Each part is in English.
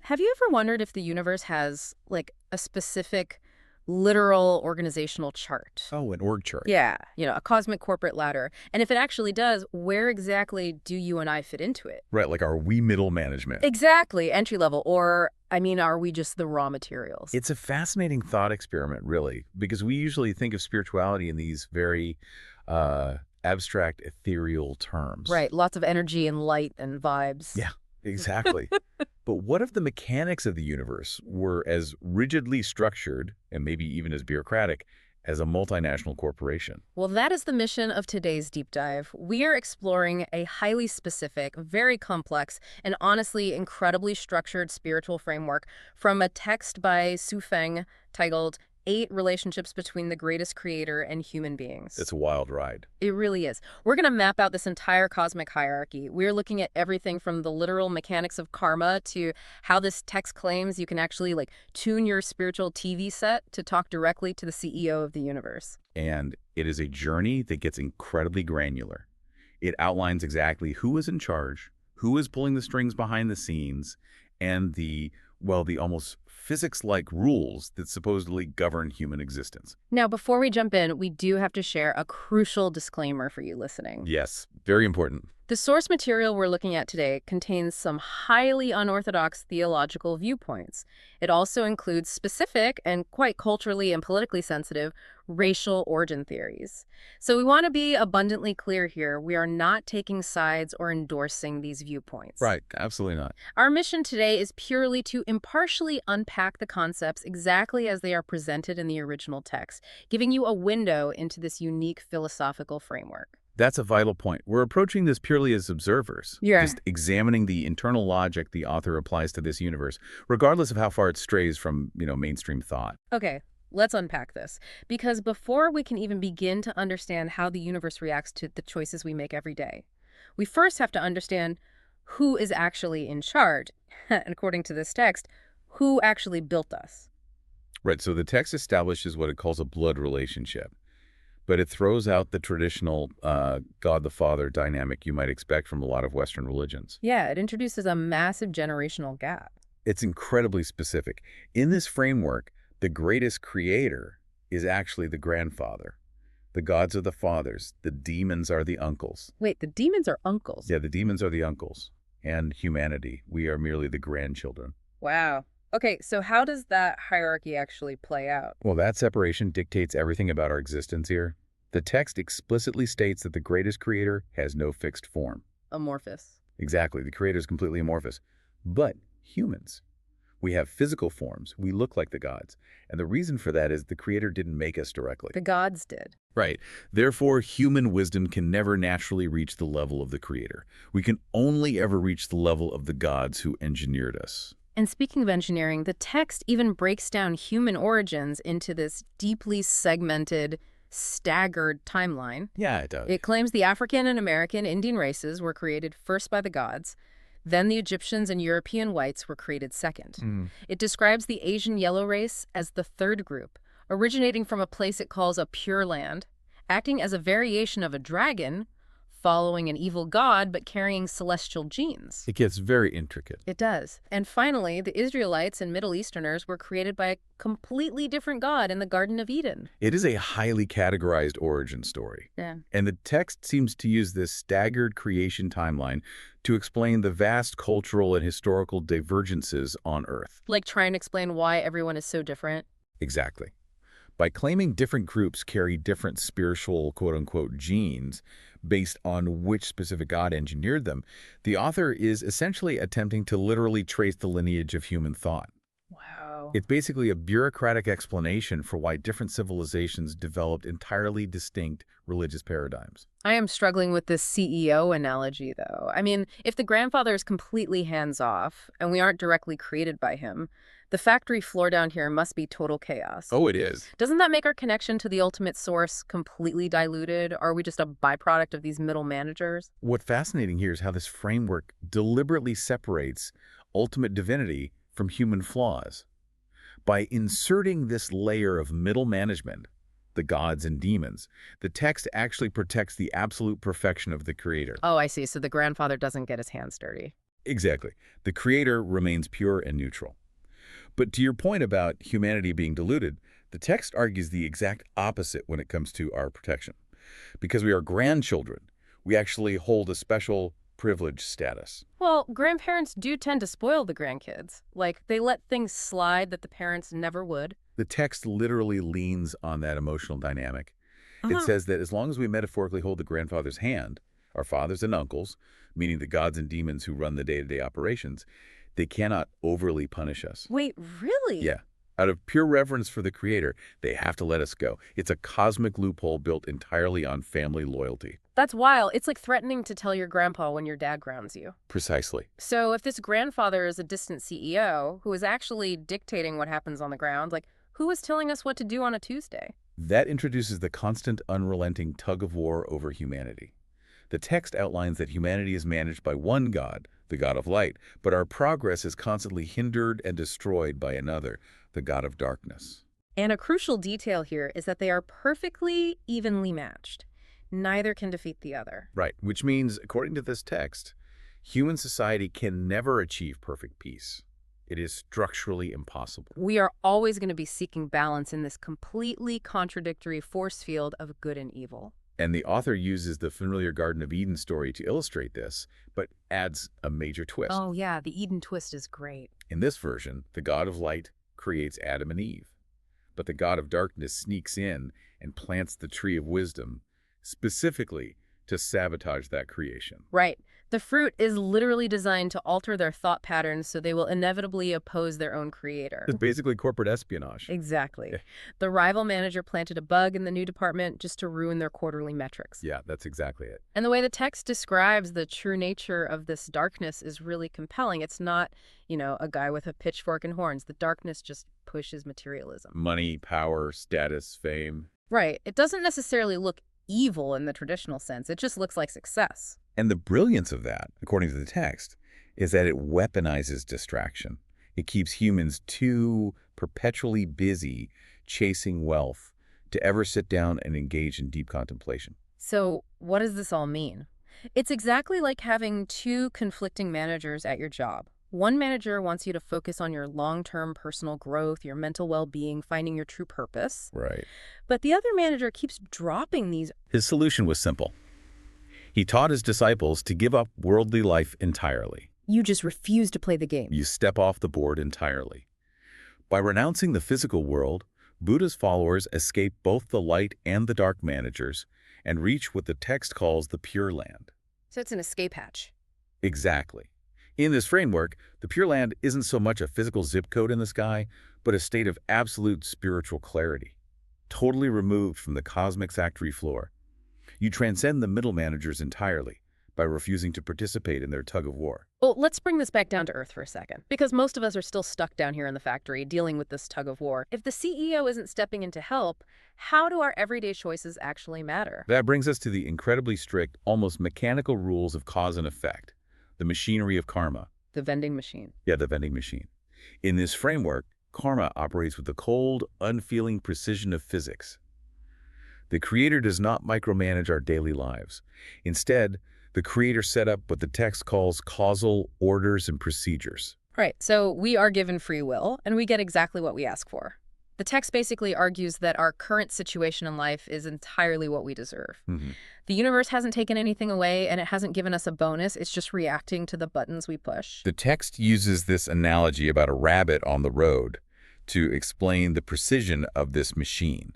Have you ever wondered if the universe has, like, a specific literal organizational chart? Oh, an org chart. Yeah, a cosmic corporate ladder. And if it actually does, where exactly do you and I fit into it? Right, like are we middle management? Exactly, entry level. Or, I mean, are we just the raw materials? It's a fascinating thought experiment, really, because we usually think of spirituality in these very abstract, ethereal terms. Right, lots of energy and light and vibes. Yeah, exactly. But what if the mechanics of the universe were as rigidly structured, and maybe even as bureaucratic, as a multinational corporation? Well, that is the mission of today's deep dive. We are exploring a highly specific, very complex, and honestly incredibly structured spiritual framework from a text by Su Feng titled Eight Relationships Between the Greatest Creator and Human Beings. It's a wild ride. It really is. We're going to map out this entire cosmic hierarchy. We're looking at everything from the literal mechanics of karma to how this text claims you can actually tune your spiritual TV set to talk directly to the CEO of the universe. And it is a journey that gets incredibly granular. It outlines exactly who is in charge, who is pulling the strings behind the scenes, and the almost physics-like rules that supposedly govern human existence. Now, before we jump in, we do have to share a crucial disclaimer for you listening. Yes, very important. The source material we're looking at today contains some highly unorthodox theological viewpoints. It also includes specific and quite culturally and politically sensitive racial origin theories. So we want to be abundantly clear here. We are not taking sides or endorsing these viewpoints. Right, absolutely not. Our mission today is purely to impartially unpack the concepts exactly as they are presented in the original text, giving you a window into this unique philosophical framework. That's a vital point. We're approaching this purely as observers, Yeah. just examining the internal logic the author applies to this universe, regardless of how far it strays from, mainstream thought. Okay, let's unpack this. Because before we can even begin to understand how the universe reacts to the choices we make every day, we first have to understand who is actually in charge. And according to this text, who actually built us. Right, so the text establishes what it calls a blood relationship, but it throws out the traditional God the Father dynamic you might expect from a lot of Western religions. Yeah, it introduces a massive generational gap. It's incredibly specific. In this framework, the greatest creator is actually the grandfather. The gods are the fathers. The demons are the uncles. Wait, the demons are uncles? Yeah, the demons are the uncles. And humanity, we are merely the grandchildren. Wow. Okay, so how does that hierarchy actually play out? Well, that separation dictates everything about our existence here. The text explicitly states that the greatest creator has no fixed form. Amorphous. Exactly, the creator is completely amorphous. But humans, we have physical forms. We look like the gods. And the reason for that is the creator didn't make us directly. The gods did. Right. Therefore, human wisdom can never naturally reach the level of the creator. We can only ever reach the level of the gods who engineered us. And speaking of engineering, the text even breaks down human origins into this deeply segmented, staggered timeline. Yeah, it does. It claims the African and American Indian races were created first by the gods, then the Egyptians and European whites were created second. It describes the Asian yellow race as the third group, originating from a place it calls a pure land, acting as a variation of a dragon, following an evil god but carrying celestial genes. It gets very intricate. It does. And finally, the Israelites and Middle Easterners were created by a completely different god in the Garden of Eden. It is a highly categorized origin story. Yeah. And the text seems to use this staggered creation timeline to explain the vast cultural and historical divergences on Earth. Like try and explain why everyone is so different. Exactly. By claiming different groups carry different spiritual quote-unquote genes based on which specific god engineered them, the author is essentially attempting to literally trace the lineage of human thought. Wow. It's basically a bureaucratic explanation for why different civilizations developed entirely distinct religious paradigms. I am struggling with this CEO analogy, though. I mean, if the grandfather is completely hands-off and we aren't directly created by him, the factory floor down here must be total chaos. Oh, it is. Doesn't that make our connection to the ultimate source completely diluted? Are we just a byproduct of these middle managers? What's fascinating here is how this framework deliberately separates ultimate divinity from human flaws. By inserting this layer of middle management, the gods and demons, the text actually protects the absolute perfection of the creator. Oh, I see. So the grandfather doesn't get his hands dirty. Exactly. The creator remains pure and neutral. But to your point about humanity being diluted, the text argues the exact opposite when it comes to our protection. Because we are grandchildren, we actually hold a special privileged status. Well, grandparents do tend to spoil the grandkids. Like, they let things slide that the parents never would. The text literally leans on that emotional dynamic. It Uh-huh. says that as long as we metaphorically hold the grandfather's hand, our fathers and uncles, meaning the gods and demons who run the day-to-day operations, they cannot overly punish us. Wait, really? Yeah. Out of pure reverence for the creator, they have to let us go. It's a cosmic loophole built entirely on family loyalty. That's wild. It's like threatening to tell your grandpa when your dad grounds you. Precisely. So if this grandfather is a distant CEO who is actually dictating what happens on the ground, like, who is telling us what to do on a Tuesday? That introduces the constant, unrelenting tug of war over humanity. The text outlines that humanity is managed by one God, the God of light, but our progress is constantly hindered and destroyed by another, the God of darkness. And a crucial detail here is that they are perfectly evenly matched. Neither can defeat the other. Right, which means, according to this text, human society can never achieve perfect peace. It is structurally impossible. We are always going to be seeking balance in this completely contradictory force field of good and evil. And the author uses the familiar Garden of Eden story to illustrate this, but adds a major twist. Oh yeah, the Eden twist is great. In this version, the God of light creates Adam and Eve, but the God of darkness sneaks in and plants the tree of wisdom, specifically to sabotage that creation. Right. The fruit is literally designed to alter their thought patterns so they will inevitably oppose their own creator. It's basically corporate espionage. Exactly. Yeah. The rival manager planted a bug in the new department just to ruin their quarterly metrics. Yeah, that's exactly it. And the way the text describes the true nature of this darkness is really compelling. It's not, a guy with a pitchfork and horns. The darkness just pushes materialism. Money, power, status, fame. Right. It doesn't necessarily look evil in the traditional sense. It just looks like success. And the brilliance of that, according to the text, is that it weaponizes distraction. It keeps humans too perpetually busy chasing wealth to ever sit down and engage in deep contemplation. So what does this all mean? It's exactly like having two conflicting managers at your job. One manager wants you to focus on your long-term personal growth, your mental well-being, finding your true purpose. Right. But the other manager keeps dropping these. His solution was simple. He taught his disciples to give up worldly life entirely. You just refuse to play the game. You step off the board entirely. By renouncing the physical world, Buddha's followers escape both the light and the dark managers and reach what the text calls the Pure Land. So it's an escape hatch. Exactly. In this framework, the Pure Land isn't so much a physical zip code in the sky, but a state of absolute spiritual clarity, totally removed from the cosmic factory floor. You transcend the middle managers entirely by refusing to participate in their tug of war. Well, let's bring this back down to earth for a second, because most of us are still stuck down here in the factory dealing with this tug of war. If the CEO isn't stepping in to help, how do our everyday choices actually matter? That brings us to the incredibly strict, almost mechanical rules of cause and effect, the machinery of karma. The vending machine. Yeah, the vending machine. In this framework, karma operates with the cold, unfeeling precision of physics. The Creator does not micromanage our daily lives. Instead, the Creator set up what the text calls causal orders and procedures. Right, so we are given free will, and we get exactly what we ask for. The text basically argues that our current situation in life is entirely what we deserve. The universe hasn't taken anything away, and it hasn't given us a bonus. It's just reacting to the buttons we push. The text uses this analogy about a rabbit on the road to explain the precision of this machine.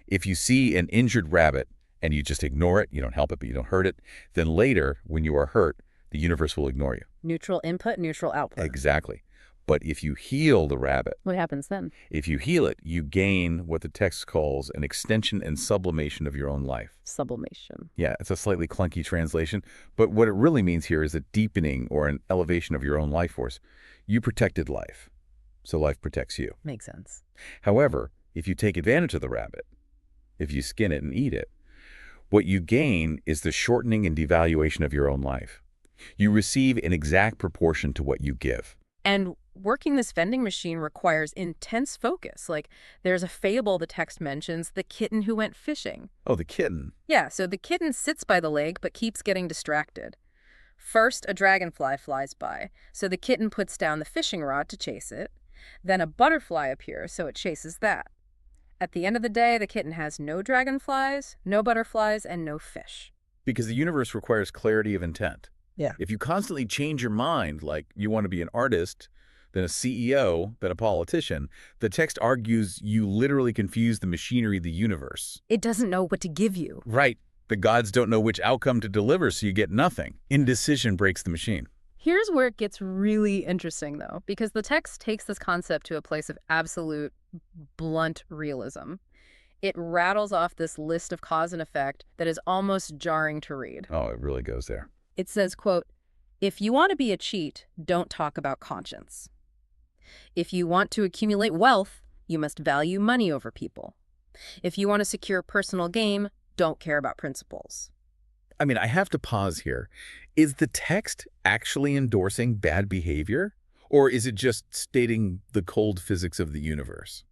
If you see an injured rabbit and you just ignore it, you don't help it, but you don't hurt it, then later, when you are hurt, the universe will ignore you. Neutral input, neutral output. Exactly. But if you heal the rabbit, What happens then? if you heal it, you gain what the text calls an extension and sublimation of your own life. Sublimation. Yeah, it's a slightly clunky translation, but what it really means here is a deepening or an elevation of your own life force. You protected life, so life protects you. Makes sense. However, if you take advantage of the rabbit, if you skin it and eat it, what you gain is the shortening and devaluation of your own life. You receive an exact proportion to what you give. And working this vending machine requires intense focus. Like, there's a fable the text mentions, the kitten who went fishing. Oh, the kitten. Yeah, so the kitten sits by the lake but keeps getting distracted. First, a dragonfly flies by, so the kitten puts down the fishing rod to chase it. Then a butterfly appears, so it chases that. At the end of the day, the kitten has no dragonflies, no butterflies, and no fish. Because the universe requires clarity of intent. Yeah. If you constantly change your mind, like you want to be an artist, then a CEO, then a politician, the text argues you literally confuse the machinery of the universe. It doesn't know what to give you. Right. The gods don't know which outcome to deliver, so you get nothing. Indecision breaks the machine. Here's where it gets really interesting, though, because the text takes this concept to a place of absolute, blunt realism. It rattles off this list of cause and effect that is almost jarring to read. Oh, it really goes there. It says, quote, "If you want to be a cheat, don't talk about conscience. If you want to accumulate wealth, you must value money over people. If you want to secure personal gain, don't care about principles." I mean, I have to pause here. Is the text actually endorsing bad behavior? Or is it just stating the cold physics of the universe?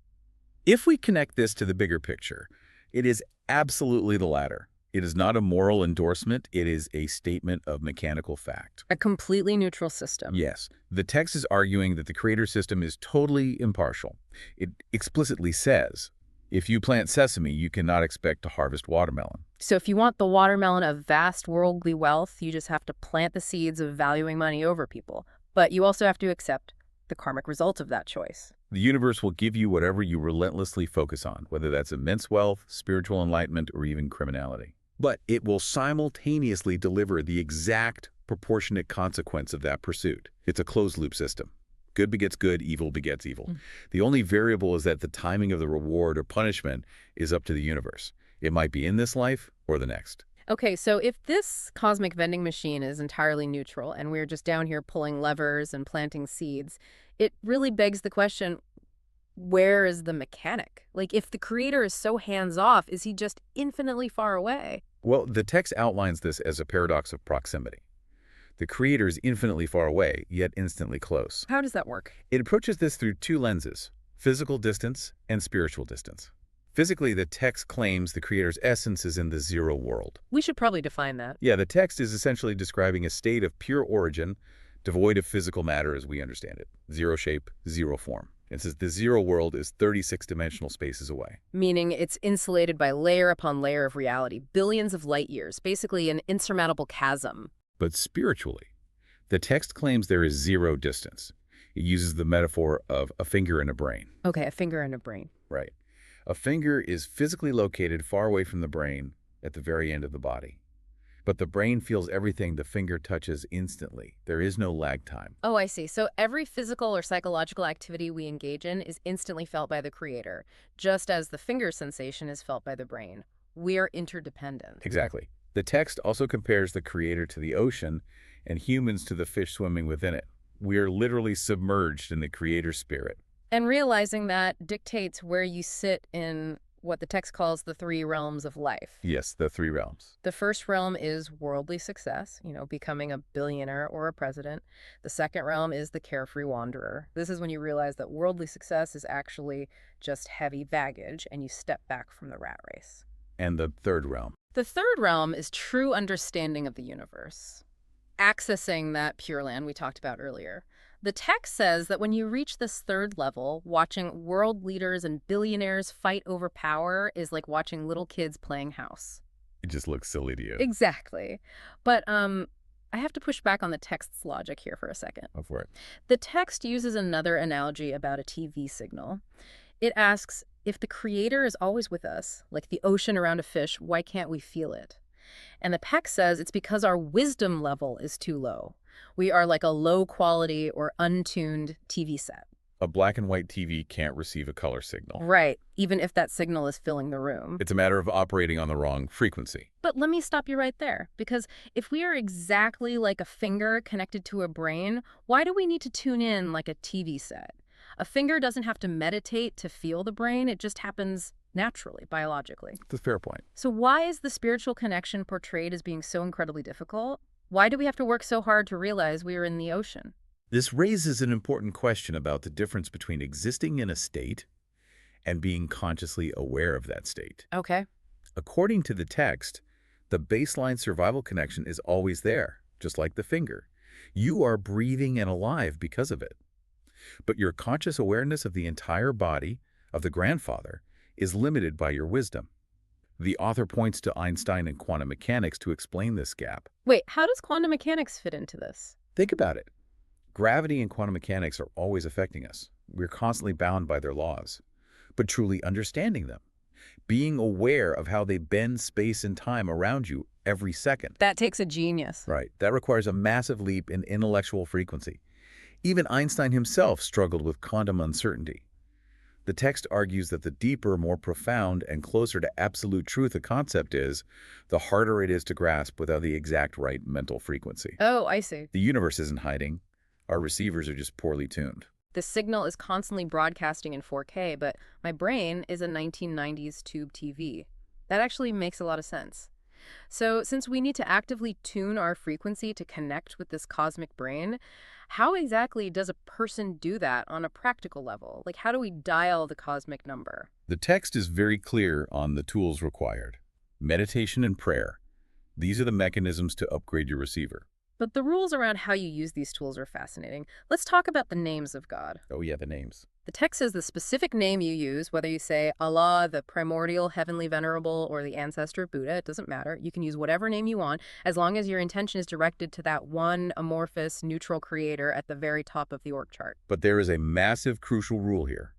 If we connect this to the bigger picture, it is absolutely the latter. It is not a moral endorsement. It is a statement of mechanical fact. A completely neutral system. Yes, the text is arguing that the creator system is totally impartial. It explicitly says, if you plant sesame, you cannot expect to harvest watermelon. So if you want the watermelon of vast worldly wealth, you just have to plant the seeds of valuing money over people. But you also have to accept the karmic result of that choice. The universe will give you whatever you relentlessly focus on, whether that's immense wealth, spiritual enlightenment, or even criminality. But it will simultaneously deliver the exact proportionate consequence of that pursuit. It's a closed-loop system. Good begets good, evil begets evil. The only variable is that the timing of the reward or punishment is up to the universe. It might be in this life or the next. Okay, so if this cosmic vending machine is entirely neutral and we're just down here pulling levers and planting seeds, it really begs the question, where is the mechanic? Like, if the creator is so hands-off, is he just infinitely far away? Well, the text outlines this as a paradox of proximity. The creator is infinitely far away, yet instantly close. How does that work? It approaches this through two lenses, physical distance and spiritual distance. Physically, the text claims the creator's essence is in the zero world. We should probably define that. Yeah, the text is essentially describing a state of pure origin, devoid of physical matter as we understand it. Zero shape, zero form. It says the zero world is 36-dimensional spaces away. Meaning it's insulated by layer upon layer of reality, billions of light years, basically an insurmountable chasm. But spiritually, the text claims there is zero distance. It uses the metaphor of a finger in a brain. Okay, a finger and a brain. Right. A finger is physically located far away from the brain at the very end of the body. But the brain feels everything the finger touches instantly. There is no lag time. Oh, I see. So every physical or psychological activity we engage in is instantly felt by the creator, just as the finger sensation is felt by the brain. We're interdependent. Exactly. The text also compares the creator to the ocean and humans to the fish swimming within it. We are literally submerged in the creator's spirit. And realizing that dictates where you sit in what the text calls the three realms of life. Yes, the three realms. The first realm is worldly success, becoming a billionaire or a president. The second realm is the carefree wanderer. This is when you realize that worldly success is actually just heavy baggage and you step back from the rat race. And the third realm. The third realm is true understanding of the universe, accessing that pure land we talked about earlier. The text says that when you reach this third level, watching world leaders and billionaires fight over power is like watching little kids playing house. It just looks silly to you. Exactly. But I have to push back on the text's logic here for a second. Go for it. The text uses another analogy about a TV signal. It asks, if the creator is always with us, like the ocean around a fish, why can't we feel it? And the text says it's because our wisdom level is too low. We are like a low-quality or untuned TV set. A black and white TV can't receive a color signal. Right, even if that signal is filling the room. It's a matter of operating on the wrong frequency. But let me stop you right there, because if we are exactly like a finger connected to a brain, why do we need to tune in like a TV set? A finger doesn't have to meditate to feel the brain, it just happens naturally, biologically. That's a fair point. So why is the spiritual connection portrayed as being so incredibly difficult? Why do we have to work so hard to realize we are in the ocean? This raises an important question about the difference between existing in a state and being consciously aware of that state. Okay. According to the text, the baseline survival connection is always there. just like the finger. You are breathing and alive because of it. But your conscious awareness of the entire body of the grandfather is limited by your wisdom. The author points to Einstein and quantum mechanics to explain this gap. Wait, how does quantum mechanics fit into this? Think about it. Gravity and quantum mechanics are always affecting us. We're constantly bound by their laws. But truly understanding them, being aware of how they bend space and time around you every second. That takes a genius. Right. That requires a massive leap in intellectual frequency. Even Einstein himself struggled with quantum uncertainty. The text argues that the deeper, more profound, and closer to absolute truth a concept is, the harder it is to grasp without the exact right mental frequency. Oh, I see. The universe isn't hiding. Our receivers are just poorly tuned. The signal is constantly broadcasting in 4K, but my brain is a 1990s tube TV. That actually makes a lot of sense. So since we need to actively tune our frequency to connect with this cosmic brain, how exactly does a person do that on a practical level? Like, how do we dial the cosmic number? The text is very clear on the tools required. Meditation and prayer. These are the mechanisms to upgrade your receiver. But the rules around how you use these tools are fascinating. Let's talk about the names of God. Oh yeah, the names. The text says the specific name you use, whether you say Allah, the primordial heavenly venerable, or the ancestor Buddha, it doesn't matter. You can use whatever name you want, as long as your intention is directed to that one amorphous, neutral creator at the very top of the org chart. But there is a massive crucial rule here.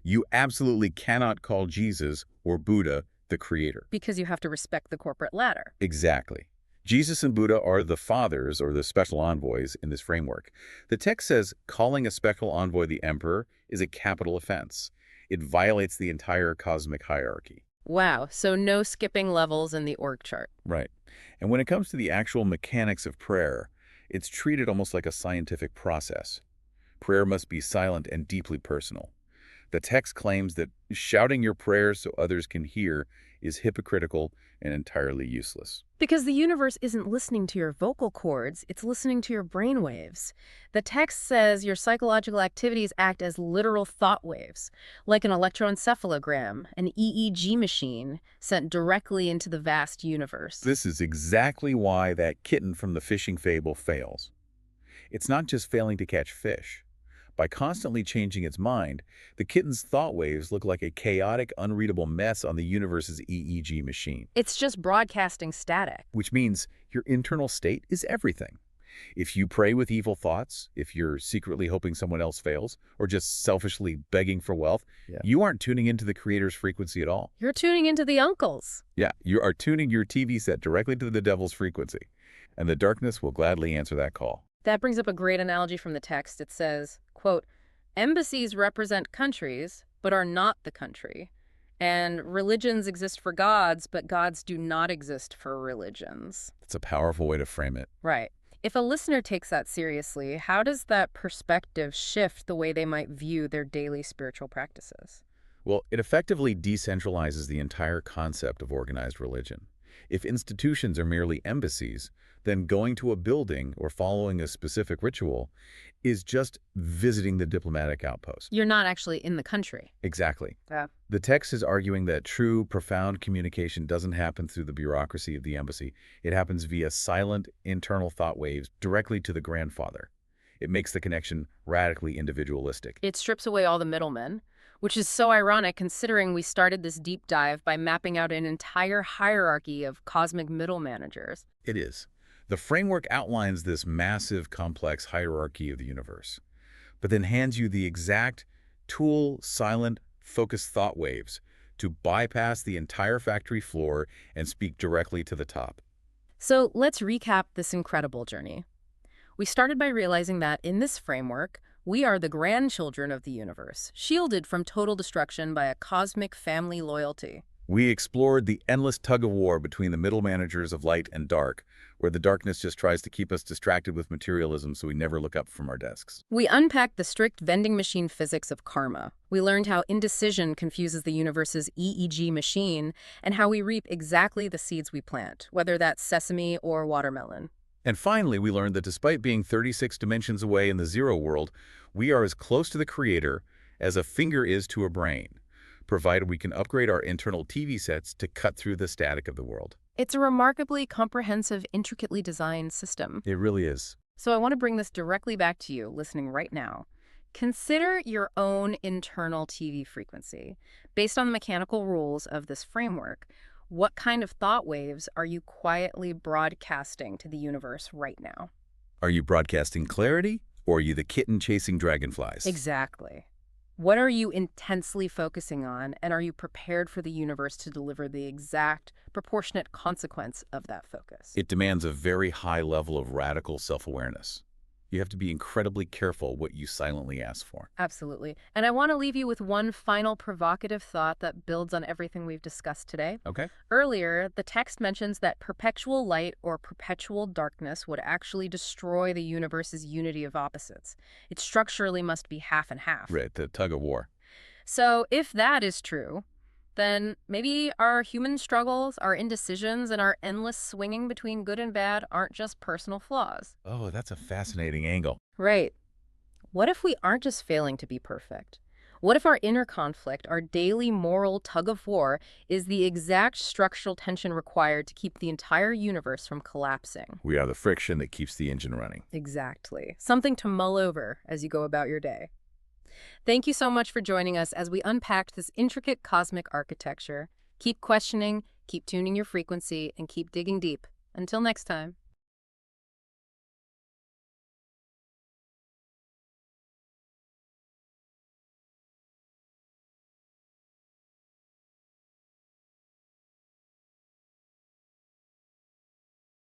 You absolutely cannot call Jesus or Buddha the creator. Because you have to respect the corporate ladder. Exactly. Jesus and Buddha are the fathers or the special envoys in this framework. The text says calling a special envoy the emperor is a capital offense. It violates the entire cosmic hierarchy. Wow, so no skipping levels in the org chart. Right. And when it comes to the actual mechanics of prayer, it's treated almost like a scientific process. Prayer must be silent and deeply personal. The text claims that shouting your prayers so others can hear is hypocritical and entirely useless. Because the universe isn't listening to your vocal cords, it's listening to your brain waves. The text says your psychological activities act as literal thought waves, like an electroencephalogram, an EEG machine sent directly into the vast universe. This is exactly why that kitten from the fishing fable fails. It's not just failing to catch fish. By constantly changing its mind, the kitten's thought waves look like a chaotic, unreadable mess on the universe's EEG machine. It's just broadcasting static. Which means your internal state is everything. If you pray with evil thoughts, if you're secretly hoping someone else fails, or just selfishly begging for wealth, you aren't tuning into the creator's frequency at all. You're tuning into the uncles. Yeah, you are tuning your TV set directly to the devil's frequency. And the darkness will gladly answer that call. That brings up a great analogy from the text. It says, quote, embassies represent countries, but are not the country. And religions exist for gods, but gods do not exist for religions. It's a powerful way to frame it. Right. If a listener takes that seriously, how does that perspective shift the way they might view their daily spiritual practices? Well, it effectively decentralizes the entire concept of organized religion. If institutions are merely embassies, then going to a building or following a specific ritual is just visiting the diplomatic outpost. You're not actually in the country. Exactly. Yeah. The text is arguing that true, profound communication doesn't happen through the bureaucracy of the embassy. It happens via silent, internal thought waves directly to the grandfather. It makes the connection radically individualistic. It strips away all the middlemen, which is so ironic considering we started this deep dive by mapping out an entire hierarchy of cosmic middle managers. It is. The framework outlines this massive, complex hierarchy of the universe, but then hands you the exact tool, silent, focused thought waves to bypass the entire factory floor and speak directly to the top. So let's recap this incredible journey. We started by realizing that in this framework, we are the grandchildren of the universe, shielded from total destruction by a cosmic family loyalty. We explored the endless tug-of-war between the middle managers of light and dark, where the darkness just tries to keep us distracted with materialism so we never look up from our desks. We unpacked the strict vending machine physics of karma. We learned how indecision confuses the universe's EEG machine and how we reap exactly the seeds we plant, whether that's sesame or watermelon. And finally, we learned that despite being 36 dimensions away in the zero world, we are as close to the creator as a finger is to a brain. provided we can upgrade our internal TV sets to cut through the static of the world. It's a remarkably comprehensive, intricately designed system. It really is. So I want to bring this directly back to you, listening right now. Consider your own internal TV frequency. Based on the mechanical rules of this framework, what kind of thought waves are you quietly broadcasting to the universe right now? Are you broadcasting clarity, or are you the kitten chasing dragonflies? Exactly. What are you intensely focusing on, and are you prepared for the universe to deliver the exact, proportionate consequence of that focus? It demands a very high level of radical self-awareness. You have to be incredibly careful what you silently ask for. Absolutely. And I want to leave you with one final provocative thought that builds on everything we've discussed today. Okay? Earlier, the text mentions that perpetual light or perpetual darkness would actually destroy the universe's unity of opposites. It structurally must be half and half. Right, the tug of war. So if that is true, then maybe our human struggles, our indecisions, and our endless swinging between good and bad aren't just personal flaws. Oh, that's a fascinating angle. Right. What if we aren't just failing to be perfect? What if our inner conflict, our daily moral tug of war, is the exact structural tension required to keep the entire universe from collapsing? We are the friction that keeps the engine running. Exactly. Something to mull over as you go about your day. Thank you so much for joining us as we unpacked this intricate cosmic architecture. Keep questioning, keep tuning your frequency, and keep digging deep. Until next time.